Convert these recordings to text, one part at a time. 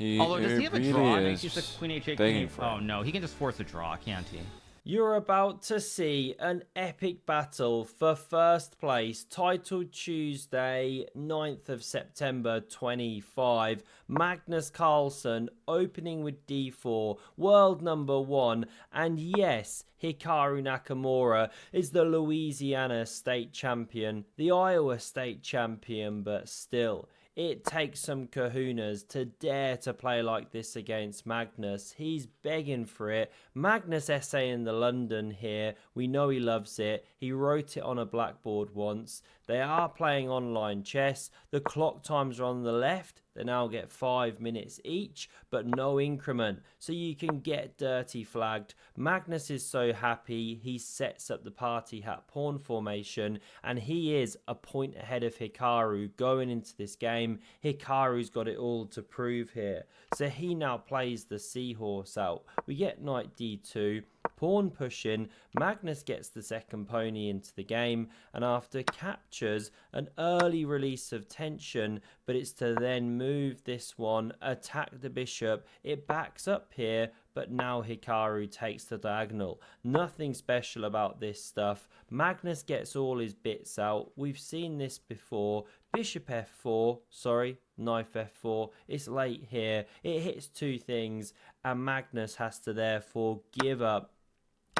Although, does he have a really draw? is He's a queen h8, begging queen for oh it. no, he can just force a draw, can't he? You're about to see an epic battle for first place, titled Tuesday, 9th of September 25. Magnus Carlsen opening with d4, world number 1, and yes, Hikaru Nakamura is the Louisiana state champion, the Iowa state champion, but still. It takes some kahunas to dare to play like this against Magnus. He's begging for it. Magnus essaying the London here. We know he loves it. He wrote it on a blackboard once. They are playing online chess. The clock times are on the left. They now get 5 minutes each, but no increment. So you can get dirty flagged. Magnus is so happy. He sets up the party hat pawn formation, and he is a point ahead of Hikaru going into this game. Hikaru's got it all to prove here. So he now plays the seahorse out. We get knight d2. Pawn pushing, Magnus gets the second pony into the game, and after captures, an early release of tension, but it's to then move this one, attack the bishop. It backs up here, but now Hikaru takes the diagonal. Nothing special about this stuff. Magnus gets all his bits out. We've seen this before. Bishop f4, sorry, knife f4. It's late here. It hits two things, and Magnus has to therefore give up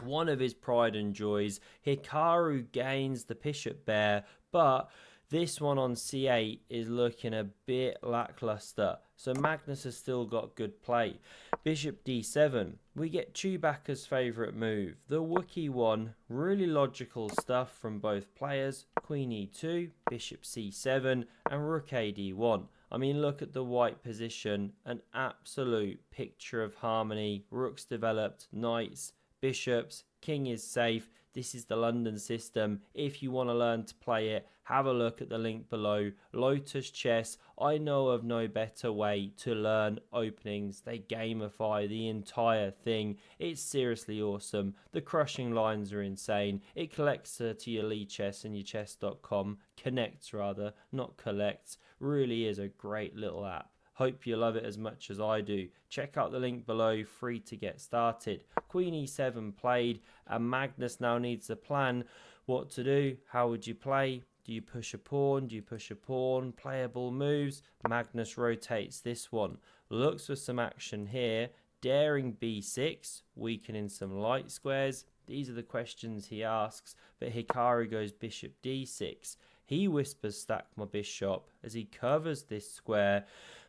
one of his pride and joys. Hikaru gains the bishop bear, but this one on c8 is looking a bit lackluster. So Magnus has still got good play. Bishop d7. We get Chewbacca's favourite move. The Wookiee one. Really logical stuff from both players. Queen e2, bishop c7, and rook a d1. I mean, look at the white position. An absolute picture of harmony. Rooks developed, knights, bishops, king is safe. This is the London system. If you want to learn to play it, have a look at the link below. Lotus Chess. I know of no better way to learn openings. They gamify the entire thing. It's seriously awesome. The crushing lines are insane. It collects to your Lichess and your chess.com. Connects rather, not collects. Really is a great little app. Hope you love it as much as I do. Check out the link below, free to get started. Queen e7 played, and Magnus now needs a plan. What to do? How would you play? Do you push a pawn? Do you push a pawn? Playable moves. Magnus rotates this one. Looks for some action here. Daring b6, weakening some light squares. These are the questions he asks, but Hikaru goes bishop d6. He whispers stack my bishop as he covers this square.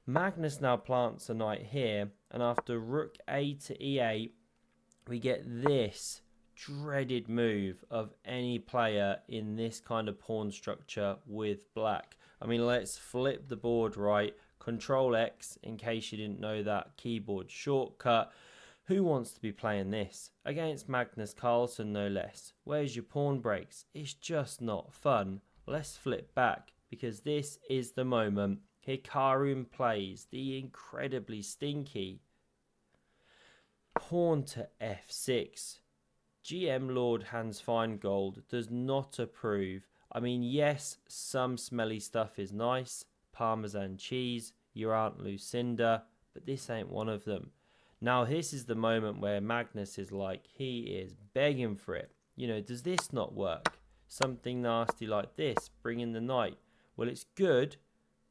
Magnus now plants a knight here, and after rook a to e8, we get this dreaded move of any player in this kind of pawn structure with black. I mean, let's flip the board right. Control X, in case you didn't know that keyboard shortcut. Who wants to be playing this? Against Magnus Carlsen, no less. Where's your pawn breaks? It's just not fun. Let's flip back, because this is the moment. Hikaru plays the incredibly stinky pawn to f6. GM Lord Hans Feingold does not approve. I mean, yes, some smelly stuff is nice. Parmesan cheese, your Aunt Lucinda, but this ain't one of them. Now, this is the moment where Magnus is like, he is begging for it. You know, does this not work? Something nasty like this, bring in the knight. Well, it's good,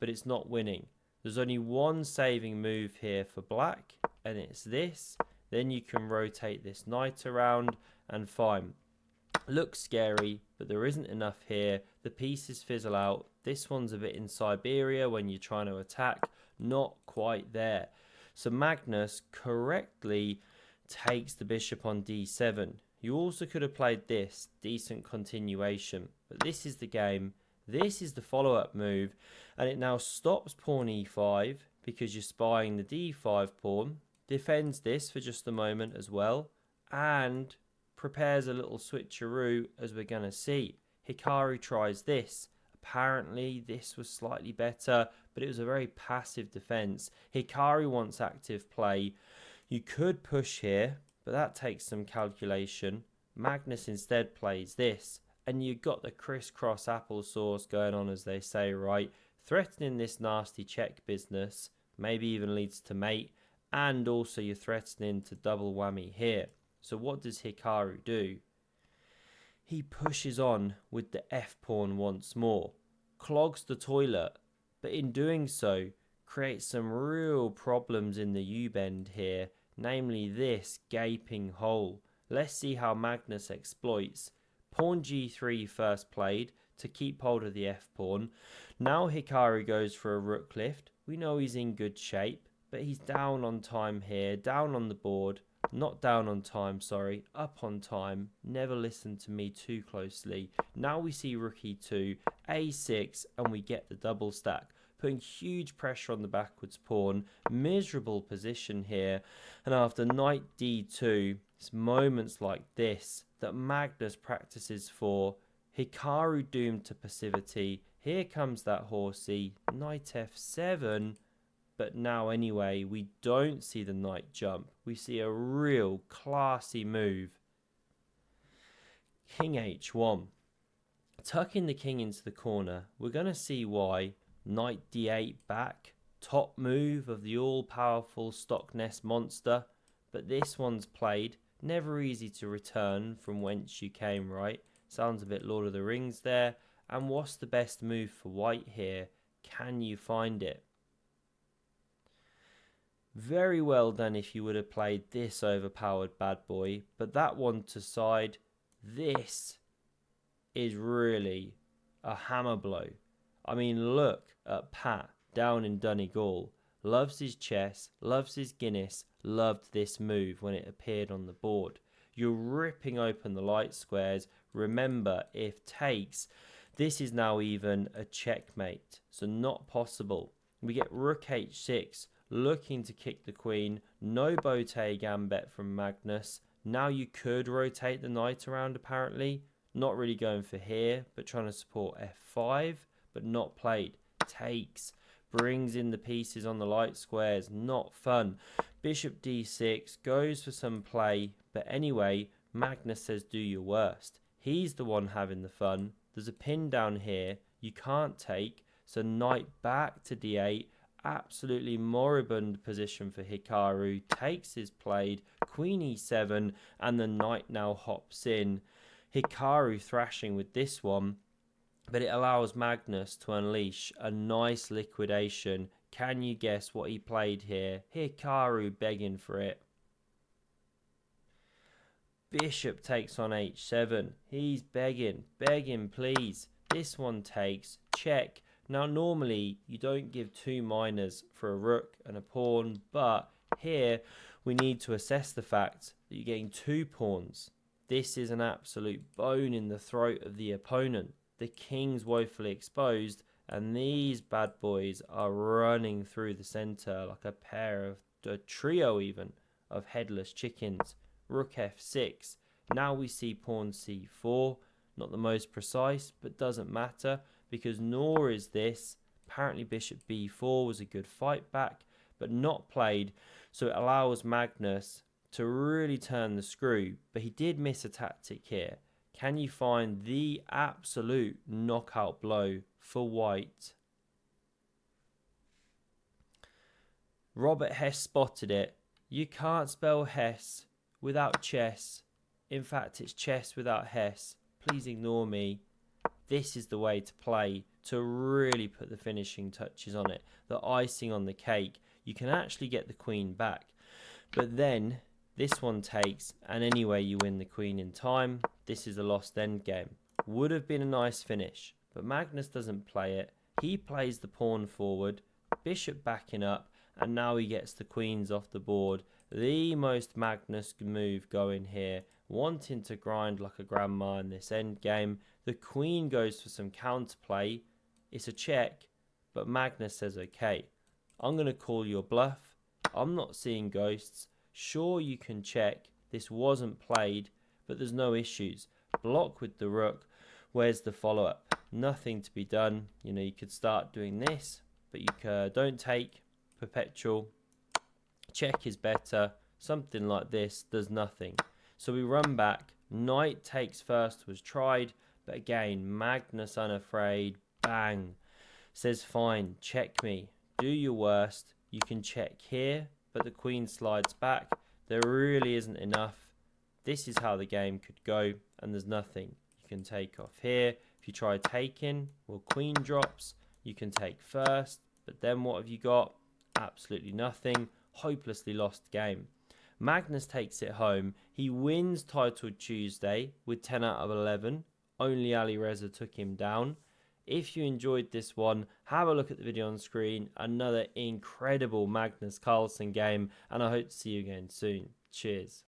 but it's not winning. There's only one saving move here for black, and it's this. Then you can rotate this knight around, and fine. Looks scary, but there isn't enough here. The pieces fizzle out. This one's a bit in Siberia when you're trying to attack. Not quite there. So Magnus correctly takes the bishop on d7. You also could have played this, decent continuation. But this is the game. This is the follow-up move, and it now stops pawn e5 because you're spying the d5 pawn, defends this for just a moment as well, and prepares a little switcheroo, as we're going to see. Hikaru tries this. Apparently this was slightly better, but it was a very passive defense. Hikaru wants active play. You could push here, but that takes some calculation. Magnus instead plays this. And you've got the crisscross applesauce going on, as they say, right? Threatening this nasty check business. maybe even leads to mate, and also you're threatening to double whammy here. So what does Hikaru do? He pushes on with the f-pawn once more, clogs the toilet, but in doing so creates some real problems in the U-bend here, namely this gaping hole. Let's see how Magnus exploits. Pawn g3 first played to keep hold of the f-pawn. Now Hikaru goes for a rook lift. We know he's in good shape, but he's down on time here, down on the board. Not down on time, sorry, up on time. Never listen to me too closely. Now we see rook e2, a6, and we get the double stack, putting huge pressure on the backwards pawn. Miserable position here. And after knight d2, it's moments like this that Magnus practices for. Hikaru doomed to passivity. Here comes that horsey, knight f7. But now anyway, we don't see the knight jump. We see a real classy move. King h1. Tucking the king into the corner, we're going to see why. Knight d8 back. Top move of the all-powerful Stockness monster. But this one's played. Never easy to return from whence you came, right? Sounds a bit Lord of the Rings there. And what's the best move for white here? Can you find it? Very well done if you would have played this overpowered bad boy, but that one to side, this is really a hammer blow. I mean, look at Pat down in Donegal. Loves his chess, loves his Guinness, loved this move when it appeared on the board. You're ripping open the light squares. Remember, if takes, this is now even a checkmate, so not possible. We get rook h6, looking to kick the queen. No bote gambit from Magnus. Now you could rotate the knight around apparently. Not really going for here, but trying to support f5, but not played. Takes. Brings in the pieces on the light squares. Not fun. Bishop d6 goes for some play, but anyway, Magnus says do your worst. He's the one having the fun. There's a pin down here. You can't take, so knight back to d8. Absolutely moribund position for Hikaru. Takes his played, queen e7, and the knight now hops in. Hikaru thrashing with this one, but it allows Magnus to unleash a nice liquidation. Can you guess what he played here? Hikaru begging for it. Bishop takes on h7. He's begging please. This one takes, check. Now normally you don't give two minors for a rook and a pawn, but here we need to assess the fact that you're getting two pawns. This is an absolute bone in the throat of the opponent. The king's woefully exposed, and these bad boys are running through the centre like a trio even, of headless chickens. Rook f6. Now we see pawn c4. Not the most precise, but doesn't matter, because nor is this. Apparently bishop b4 was a good fight back, but not played, so it allows Magnus to really turn the screw. But he did miss a tactic here. Can you find the absolute knockout blow for white? Robert Hess spotted it. You can't spell Hess without chess. In fact, it's chess without Hess. Please ignore me. This is the way to play, to really put the finishing touches on it, the icing on the cake. You can actually get the queen back, but then this one takes, and anyway you win the queen in time. This is a lost endgame. Would have been a nice finish, but Magnus doesn't play it. He plays the pawn forward, bishop backing up, and now he gets the queens off the board. The most Magnus move going here, wanting to grind like a grandma in this endgame. The queen goes for some counterplay. It's a check, but Magnus says, okay, I'm going to call your bluff. I'm not seeing ghosts. Sure, you can check. This wasn't played, but there's no issues. Block with the rook. Where's the follow-up? Nothing to be done. You know, you could start doing this, but you don't take. Perpetual. Check is better. Something like this does nothing. So we run back. Knight takes first was tried, but again, Magnus unafraid. Bang. Says, fine, check me. Do your worst. You can check here, but the queen slides back. There really isn't enough. This is how the game could go, and there's nothing. You can take off here. If you try taking, well, queen drops. You can take first, but then what have you got? Absolutely nothing. Hopelessly lost game. Magnus takes it home. He wins Titled Tuesday with 10 out of 11. Only Ali Reza took him down. If you enjoyed this one, have a look at the video on screen. Another incredible Magnus Carlsen game, and I hope to see you again soon. Cheers.